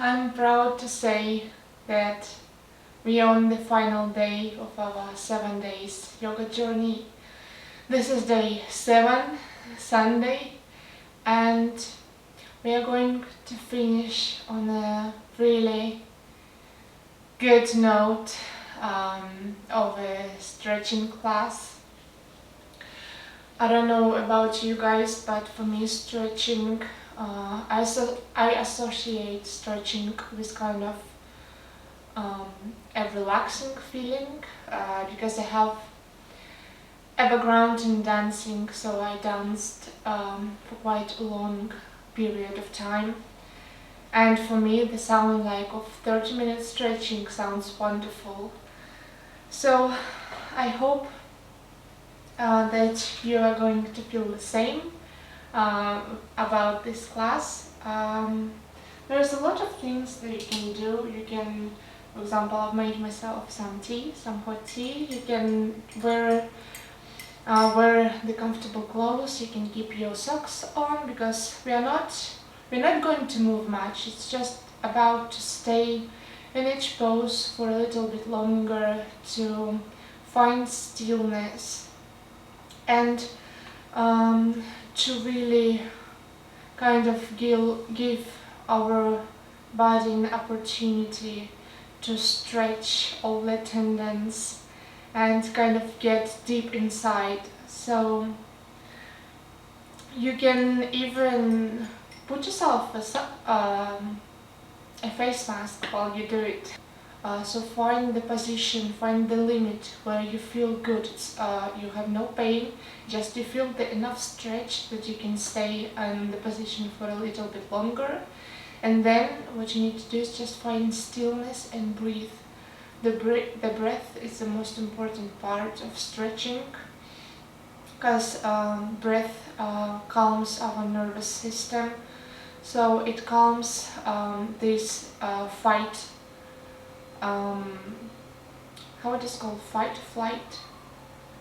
I'm proud to say that we are on the final day of our 7 days yoga journey. This is day 7, Sunday, and we are going to finish on a really good note of a stretching class. I don't know about you guys, but for me stretching, I associate stretching with kind of a relaxing feeling because I have a background in dancing, so I danced for quite a long period of time. And for me, the sound like of 30-minute stretching sounds wonderful. So I hope that you are going to feel the same about this class. There's a lot of things that you can do. You can, for example, I've made myself some tea, some hot tea. You can wear the comfortable clothes. You can keep your socks on because we're not going to move much. It's just about to stay in each pose for a little bit longer to find stillness and to really kind of give our body an opportunity to stretch all the tendons and kind of get deep inside. So you can even put yourself a face mask while you do it. So find the position, find the limit where you feel good. You have no pain, just you feel the enough stretch that you can stay in the position for a little bit longer. And then what you need to do is just find stillness and breathe. The breath is the most important part of stretching because breath calms our nervous system. So it calms this fight, how it is called, fight, flight,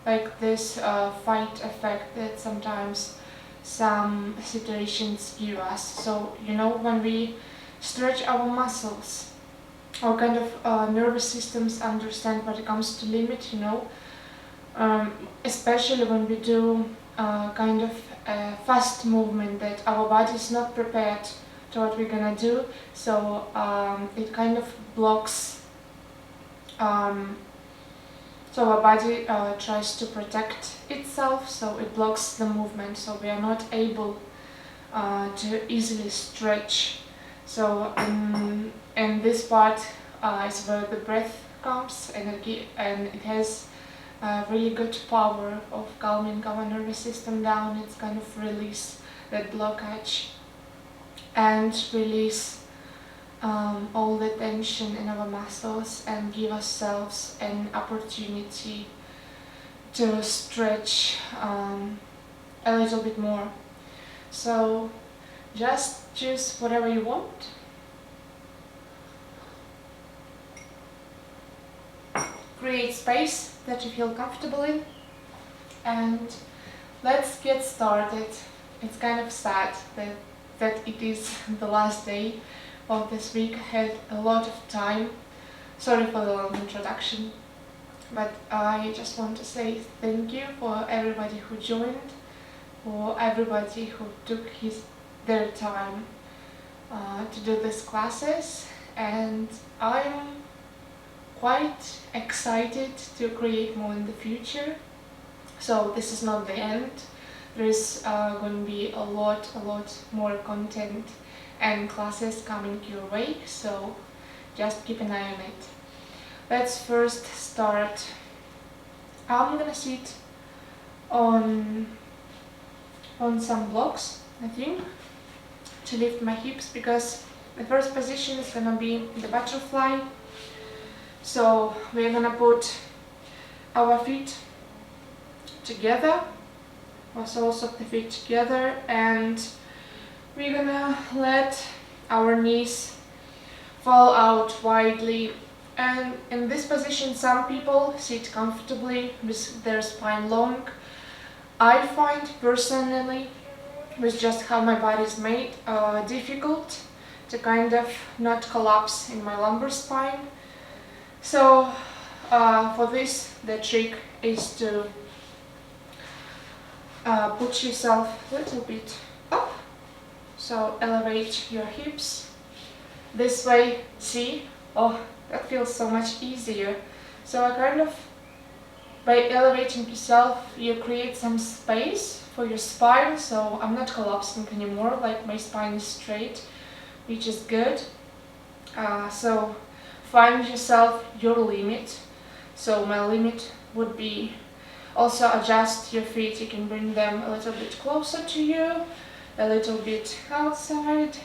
like this fight effect that sometimes some situations give us. So when we stretch our muscles, our kind of nervous systems understand when it comes to limit, especially when we do kind of a fast movement that our body is not prepared to what we're gonna do. So it kind of blocks. So our body tries to protect itself, so it blocks the movement, so we are not able to easily stretch. So and this part is where the breath comes, and it has a really good power of calming our nervous system down. It's kind of release that blockage and release all the tension in our muscles and give ourselves an opportunity to stretch a little bit more. So just choose whatever you want. Create space that you feel comfortable in, and let's get started. It's kind of sad that it is the last day of this week. I had a lot of time. Sorry for the long introduction, but I just want to say thank you for everybody who joined, for everybody who took their time to do these classes, and I'm quite excited to create more in the future. So this is not the end. There is going to be a lot more content and classes coming your way, so just keep an eye on it. Let's first start. I'm gonna sit on some blocks, I think, to lift my hips, because the first position is gonna be the butterfly. So we're gonna put our feet together, our soles of the feet together, and we're gonna let our knees fall out widely. And in this position, some people sit comfortably with their spine long. I find personally, with just how my body is made, difficult to kind of not collapse in my lumbar spine. So for this, the trick is to put yourself a little bit up, so elevate your hips this way. See? Oh, that feels so much easier. So I kind of, by elevating yourself, you create some space for your spine, so I'm not collapsing anymore, like my spine is straight, which is good. So find yourself your limit. So my limit would be also adjust your feet. You can bring them a little bit closer to you, a little bit outside.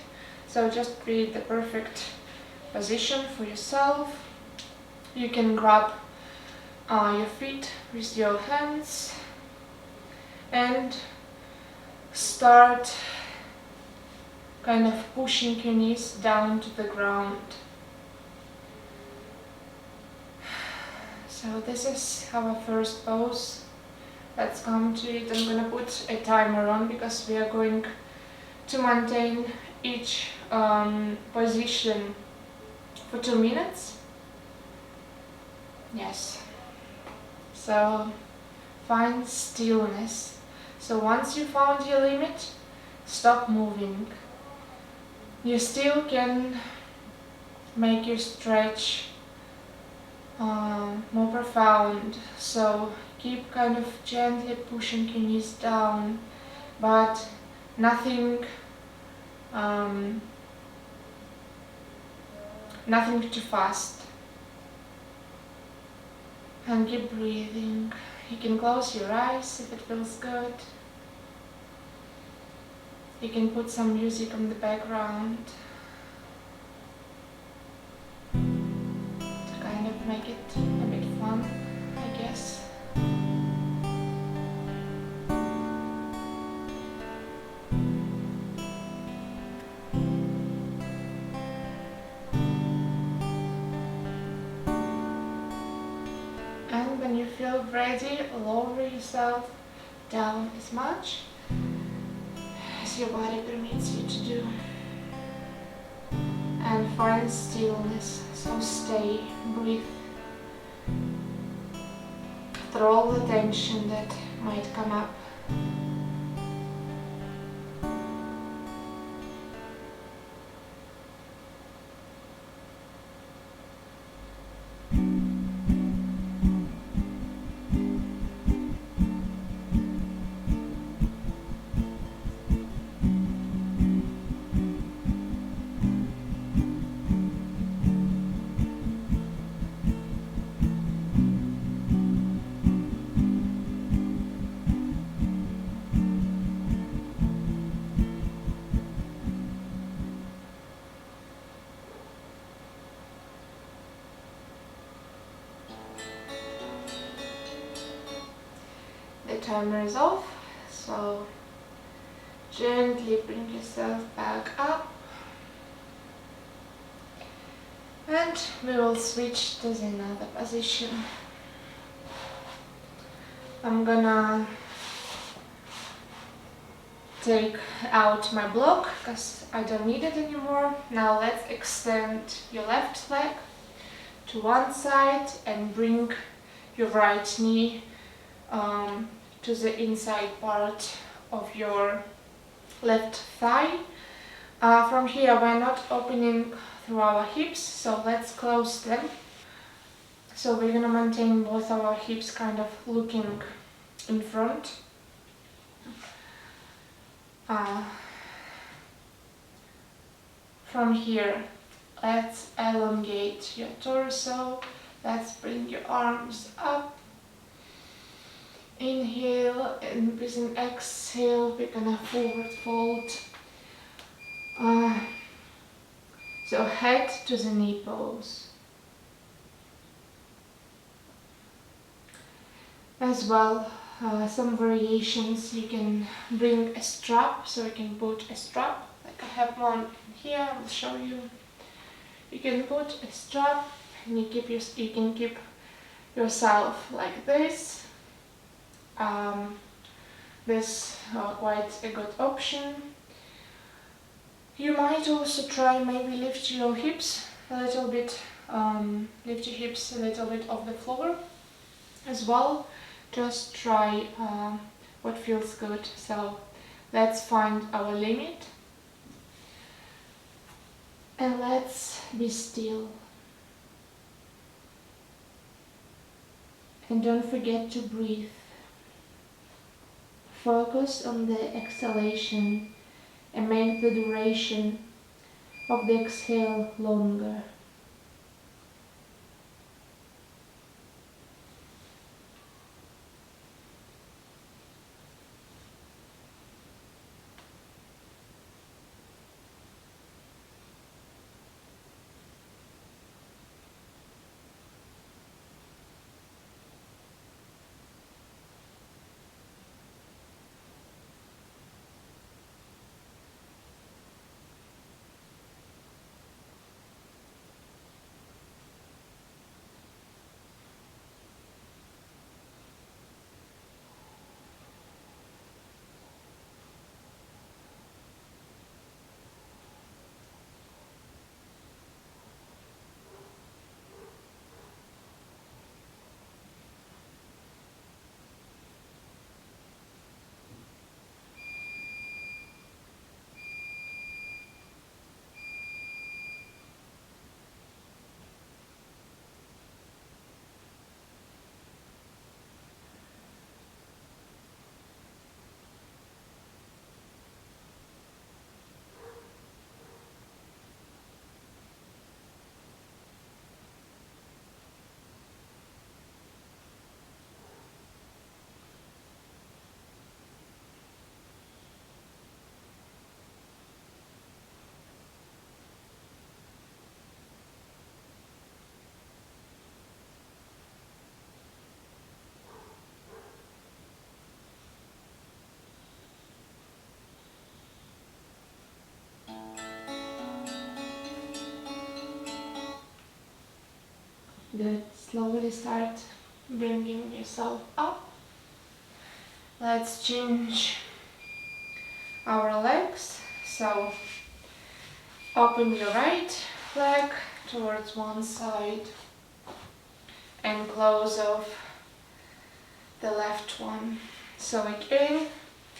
So just create the perfect position for yourself. You can grab your feet with your hands and start kind of pushing your knees down to the ground. So this is our first pose. Let's come to it. I'm gonna put a timer on because we are going to maintain each position for 2 minutes. Yes. So find stillness. So once you found your limit, stop moving. You still can make your stretch more profound. So keep kind of gently pushing your knees down, but nothing too fast. And keep breathing. You can close your eyes if it feels good. You can put some music on the background to kind of make it a bit fun, I guess. And when you feel ready, lower yourself down as much as your body permits you to do. And find stillness, so stay, breathe through all the tension that might come up. The timer is off, so gently bring yourself back up, and we will switch to another position. I'm gonna take out my block because I don't need it anymore. Now let's extend your left leg to one side and bring your right knee to the inside part of your left thigh. From here we're not opening through our hips, so let's close them. So we're gonna maintain both our hips kind of looking in front. From here, let's elongate your torso. Let's bring your arms up. Inhale, and with an exhale, we're gonna forward fold. So head to the knee pose. As well, some variations, you can bring a strap, so you can put a strap, like I have one here, I'll show you. You can put a strap and you can keep yourself like this. This quite a good option. You might also try maybe lift your hips a little bit, lift your hips a little bit off the floor as well. Just try what feels good. So let's find our limit and let's be still. And don't forget to breathe. Focus on the exhalation and make the duration of the exhale longer. Good. Slowly start bringing yourself up. Let's change our legs. So open your right leg towards one side and close off the left one. So again,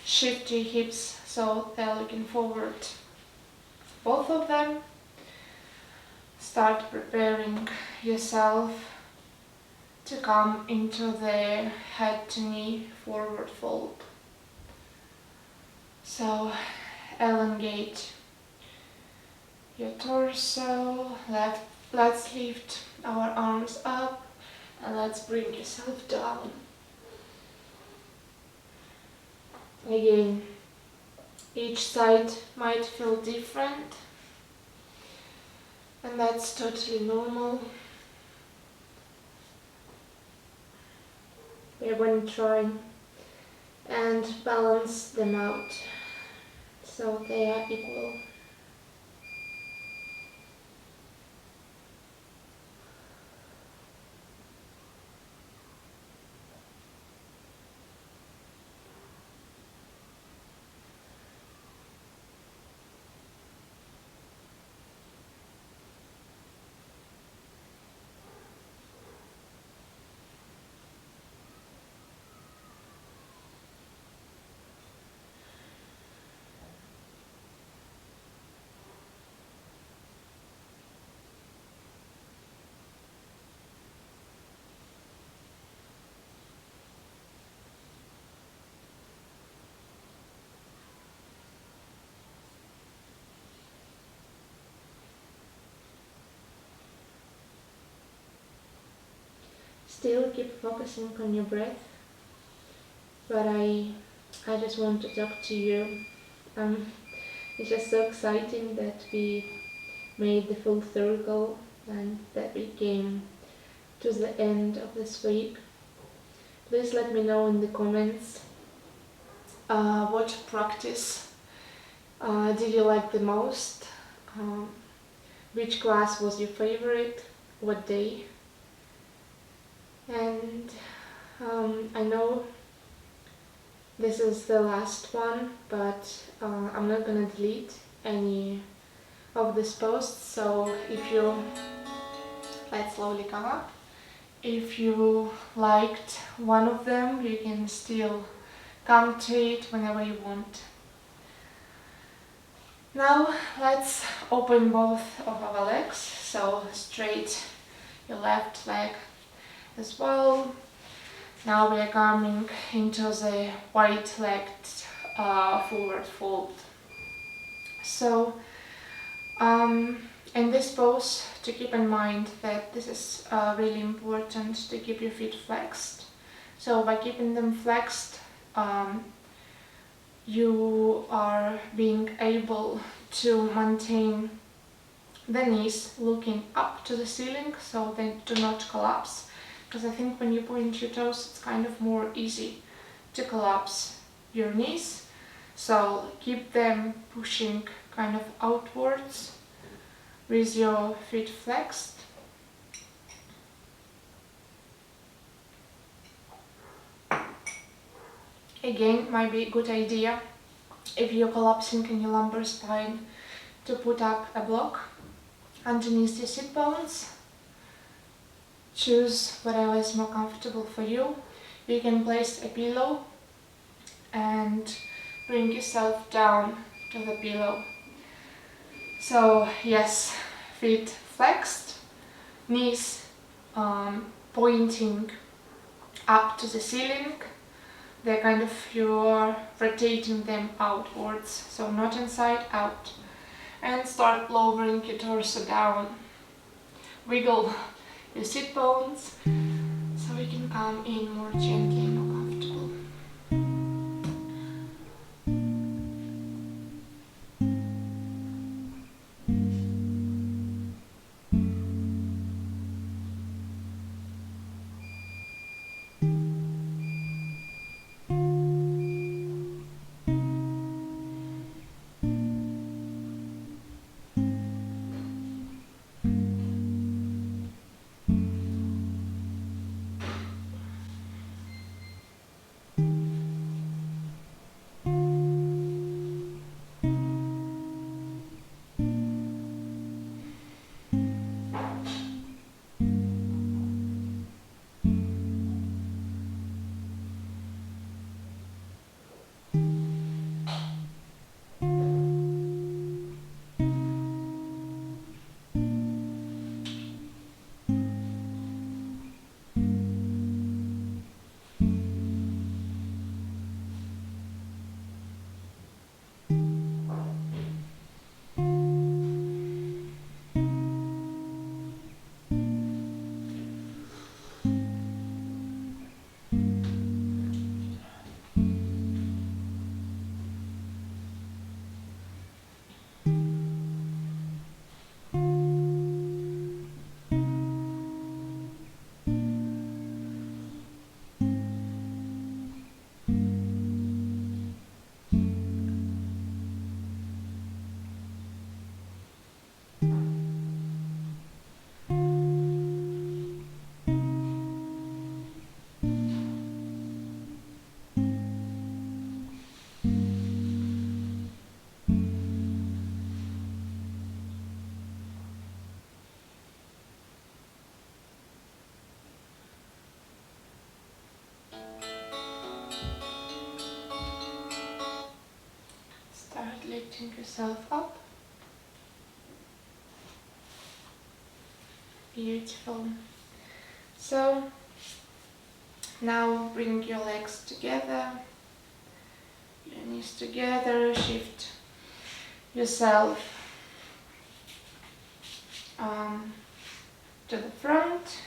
shift your hips so they're looking forward, both of them. Start preparing yourself to come into the head to knee forward fold. So elongate your torso, let's lift our arms up and let's bring yourself down. Again, each side might feel different, and that's totally normal. We're going to try and balance them out so they are equal. Still keep focusing on your breath, but I just want to talk to you. It's just so exciting that we made the full circle and that we came to the end of this week. Please let me know in the comments what practice did you like the most, which class was your favorite, what day. And I know this is the last one, but I'm not gonna delete any of these posts, so if you, let's slowly come up, if you liked one of them, you can still come to it whenever you want. Now let's open both of our legs, so straight your left leg as well. Now we are coming into the wide-legged forward fold. So in this pose, to keep in mind that this is really important to keep your feet flexed. So by keeping them flexed, you are being able to maintain the knees looking up to the ceiling so they do not collapse. Because I think when you point your toes, it's kind of more easy to collapse your knees. So keep them pushing kind of outwards with your feet flexed. Again, might be a good idea if you're collapsing in your lumbar spine to put up a block underneath your sit bones. Choose whatever is more comfortable for you. You can place a pillow and bring yourself down to the pillow. So yes, feet flexed, knees pointing up to the ceiling. They're kind of, you're rotating them outwards, so not inside out. And start lowering your torso down. Wiggle your sit bones so you can come in more gently and more comfortable. Start lifting yourself up. Beautiful. So now bring your legs together, your knees together, shift yourself to the front,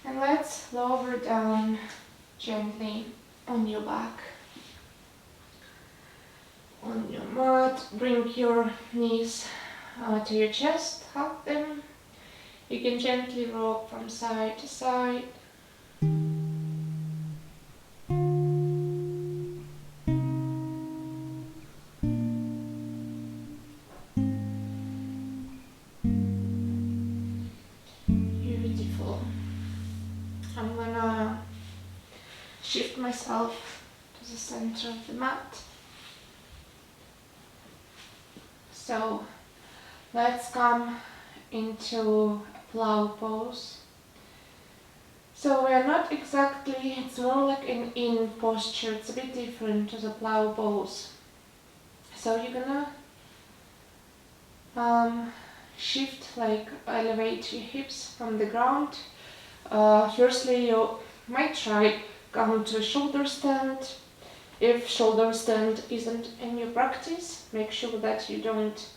and let's lower down gently on your back. On your mat, bring your knees to your chest, hug them. You can gently rock from side to side. Beautiful. I'm gonna shift myself to the center of the mat. So let's come into a plow pose. So we are not exactly, it's more like an in posture, it's a bit different to the plow pose. So you're gonna shift, like elevate your hips from the ground. Firstly, you might try come to a shoulder stand. If shoulder stand isn't in your practice, make sure that you don't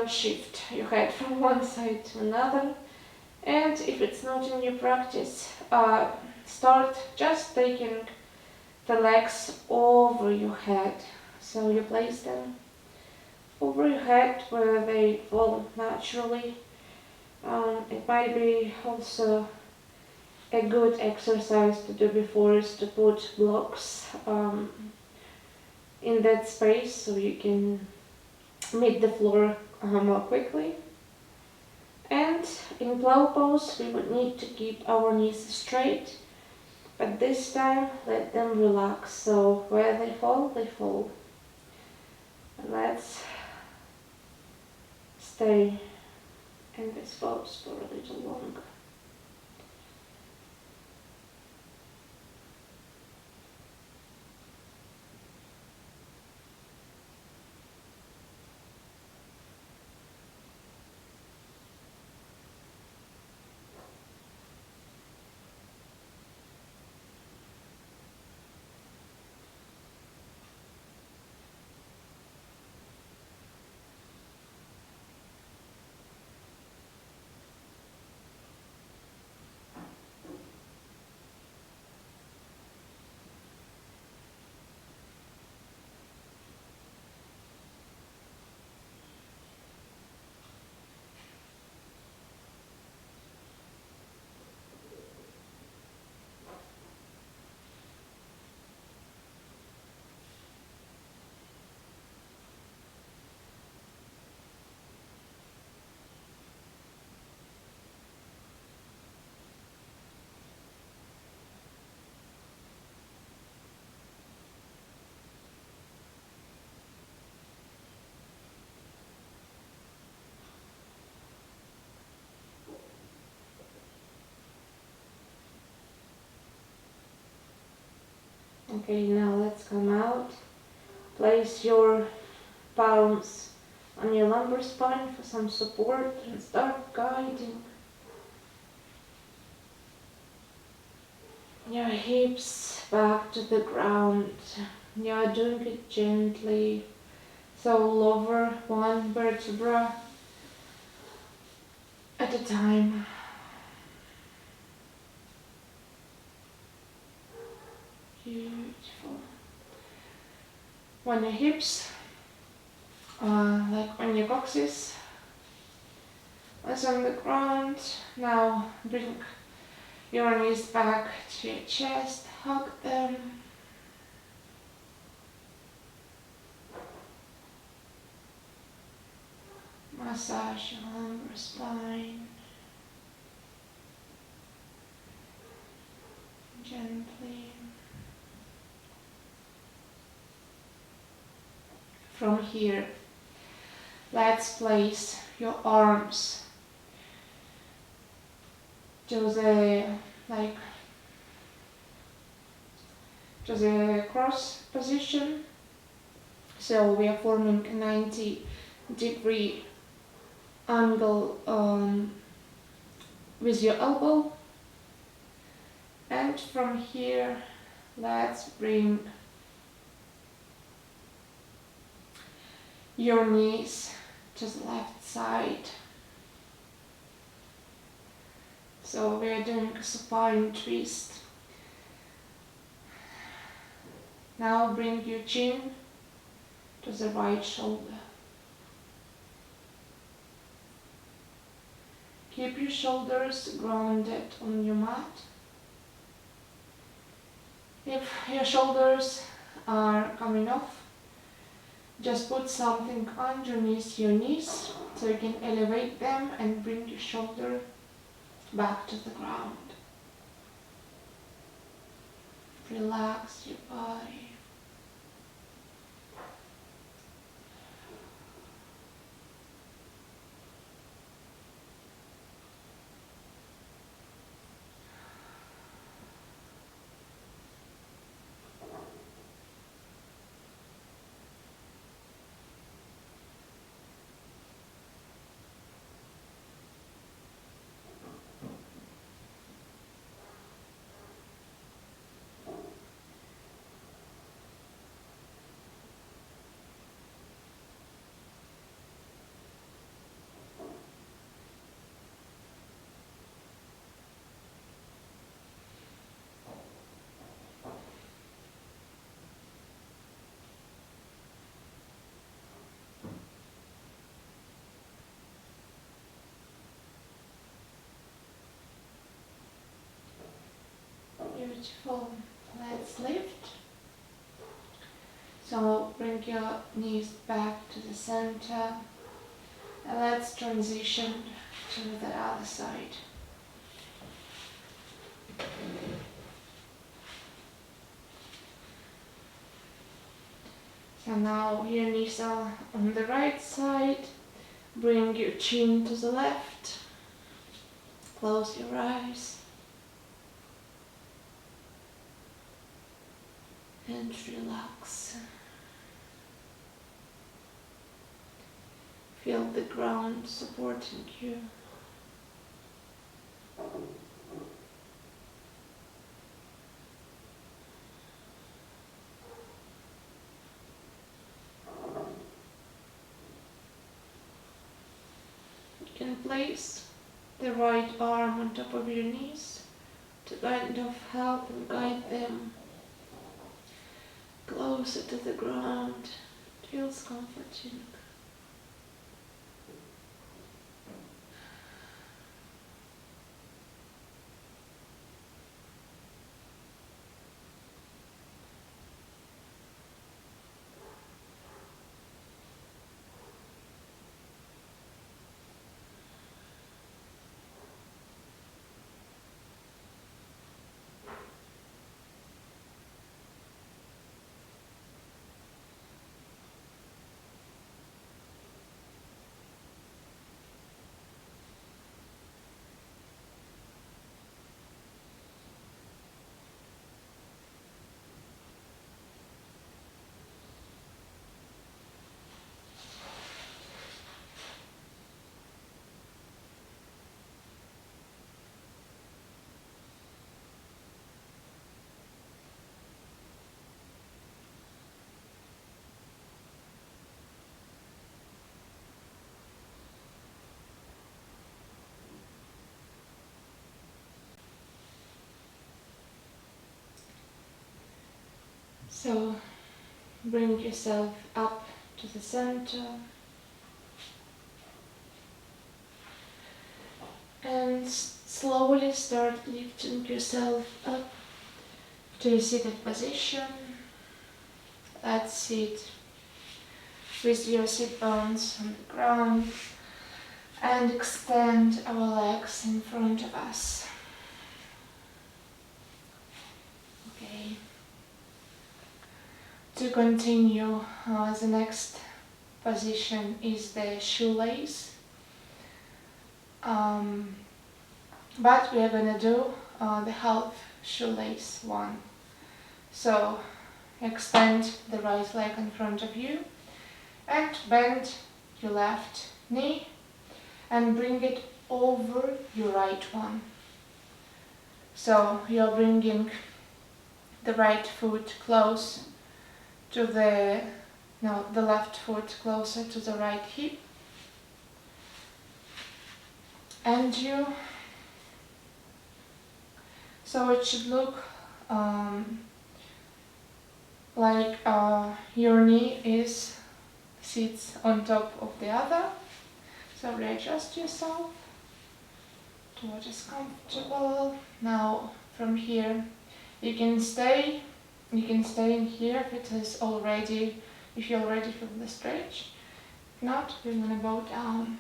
shift your head from one side to another. And if it's not in your practice, start just taking the legs over your head. So you place them over your head where they fall naturally. It might be also a good exercise to do before is to put blocks in that space so you can meet the floor more quickly. And in plow pose we would need to keep our knees straight, but this time let them relax, so where they fall, they fall. And let's stay in this pose for a little longer. Okay, now let's come out. Place your palms on your lumbar spine for some support and start guiding your hips back to the ground. You're doing it gently, so lower one vertebra at a time. Beautiful. When your hips, like when your coccyx is on the ground, now bring your knees back to your chest, hug them. Massage your lumbar spine. Gently. From here, let's place your arms to the cross position. So we are forming a 90-degree angle with your elbow. And from here, let's bring your knees to the left side. So we are doing a supine twist. Now bring your chin to the right shoulder. Keep your shoulders grounded on your mat. If your shoulders are coming off, just put something underneath your knees so you can elevate them and bring your shoulder back to the ground. Relax your body. Beautiful. Let's lift. So bring your knees back to the center and let's transition to the other side. So now your knees are on the right side. Bring your chin to the left. Close your eyes. And relax. Feel the ground supporting you. You can place the right arm on top of your knees to kind of help and guide them closer to the ground. It feels comforting. So bring yourself up to the center and slowly start lifting yourself up to a seated position. Let's sit with your sit bones on the ground and extend our legs in front of us. Okay. To continue, the next position is the shoelace. But we are gonna do the half shoelace one. So extend the right leg in front of you and bend your left knee and bring it over your right one. So you're bringing the right foot close to the left foot closer to the right hip, and so it should look like your knee sits on top of the other. So readjust yourself to what is comfortable. Now from here you can stay in here if you already feel the stretch. If not, we're gonna bow down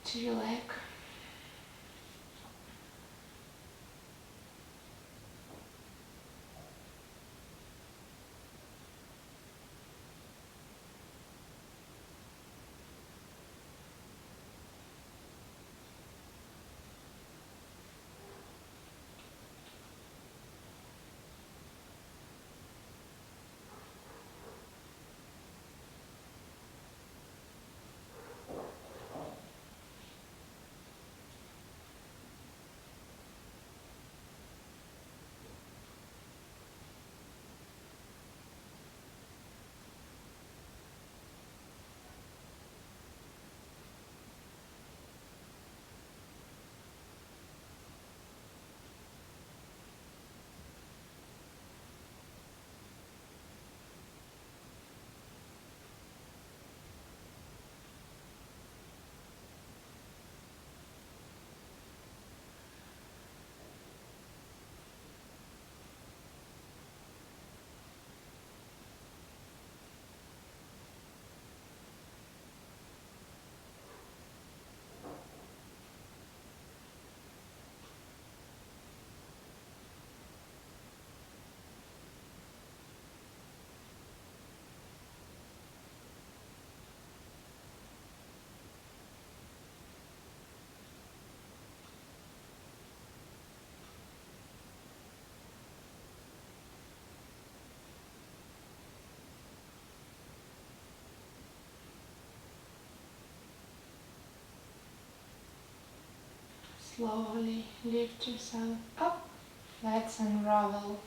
to your leg. Slowly lift yourself up. Let's unravel.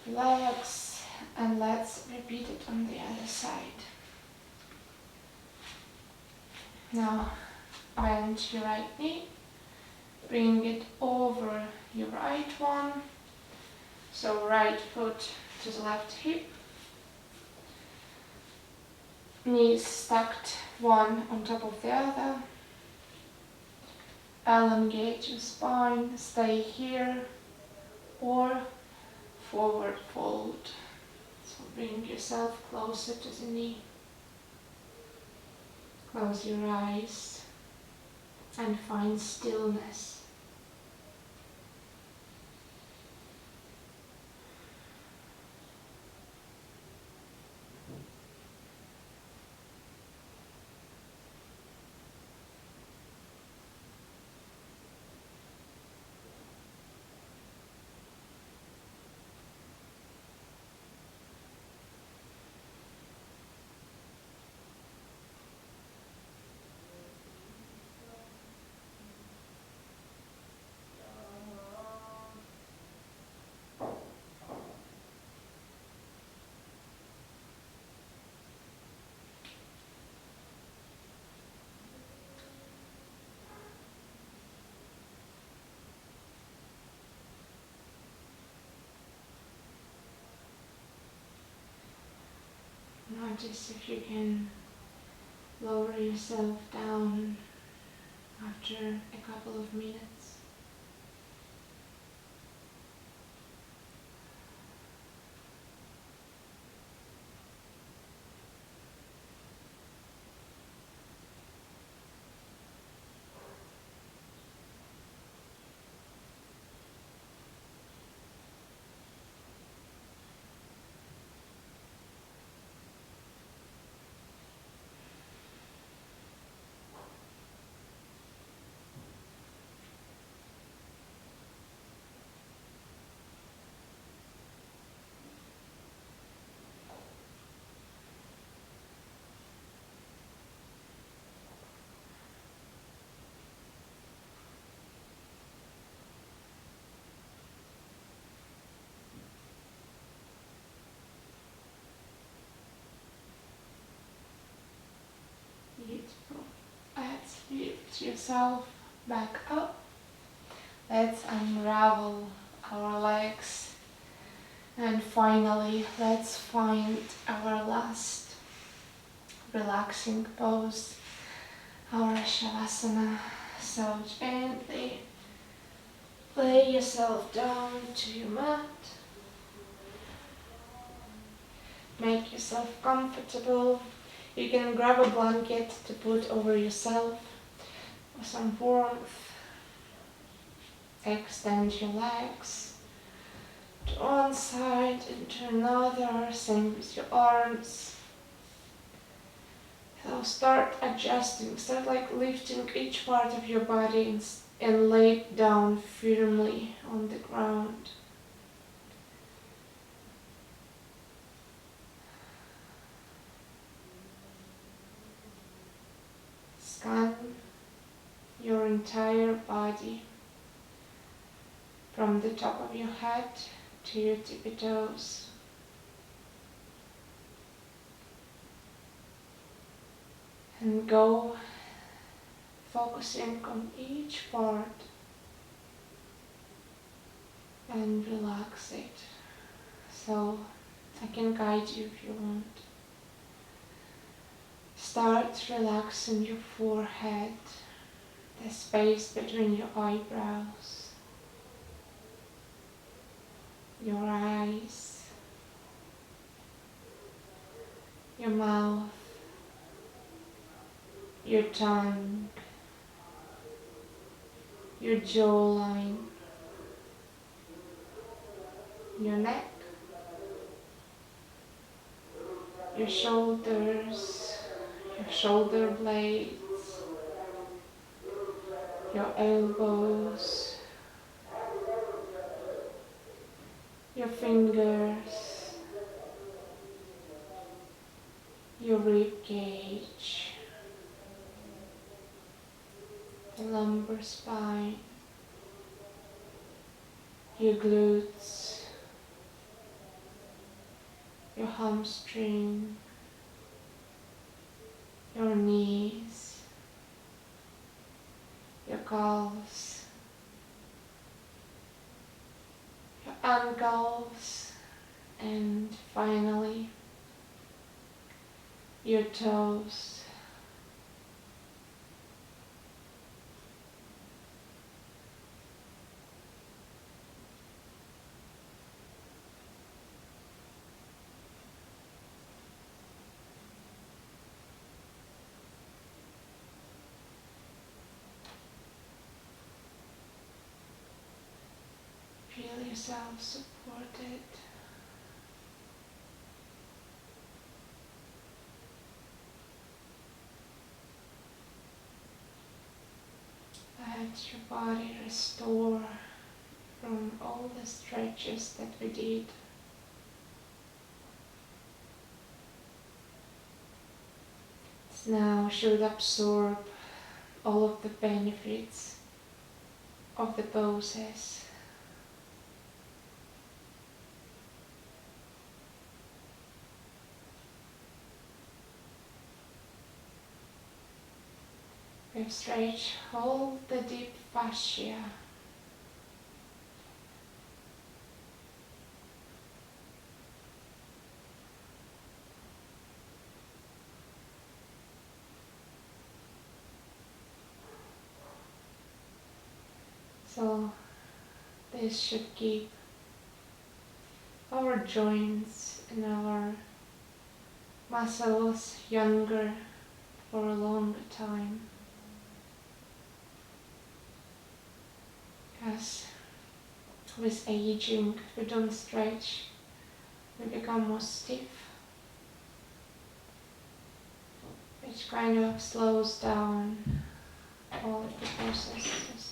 Relax, and let's repeat it on the other side. Now bend your right knee, bring it over your right one, so right foot to the left hip, knees stacked one on top of the other. Elongate your spine, stay here, or forward fold. So bring yourself closer to the knee. Close your eyes and find stillness. Notice if you can lower yourself down after a couple of minutes. Beautiful. Let's lift yourself back up. Let's unravel our legs. And finally, let's find our last relaxing pose, our Shavasana. So gently lay yourself down to your mat. Make yourself comfortable. You can grab a blanket to put over yourself for some warmth. Extend your legs to one side and to another, same with your arms. So start adjusting, start like lifting each part of your body and lay it down firmly on the ground. Scan your entire body from the top of your head to your tippy toes. And go focusing on each part and relax it. So I can guide you if you want. Start relaxing your forehead, the space between your eyebrows, your eyes, your mouth, your tongue, your jawline, your neck, your shoulders, your shoulder blades, your elbows, your fingers, your rib cage, the lumbar spine, your glutes, your hamstring, your knees, your calves, your ankles, and finally your toes. Feel yourself supported. Let your body restore from all the stretches that we did. It now should absorb all of the benefits of the poses. We've stretched all the deep fascia. So this should keep our joints and our muscles younger for a longer time. As with aging, if we don't stretch, we become more stiff, which kind of slows down all of the processes.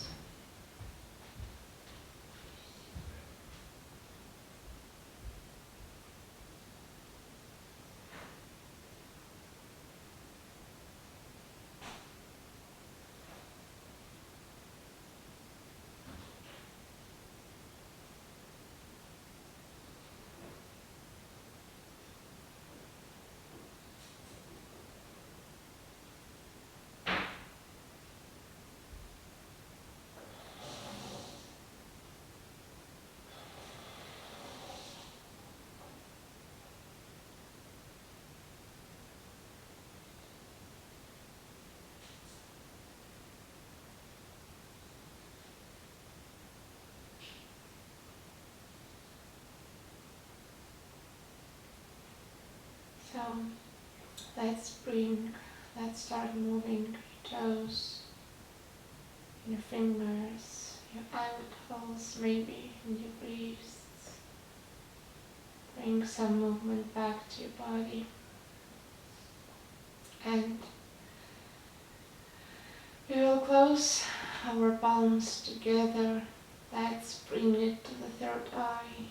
So let's start moving your toes, your fingers, your ankles maybe, and your wrists. Bring some movement back to your body. And we will close our palms together. Let's bring it to the third eye.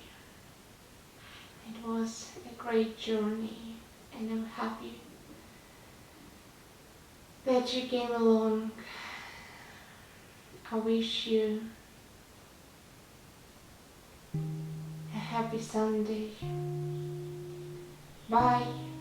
It was a great journey, and I'm happy that you came along. I wish you a happy Sunday. Bye.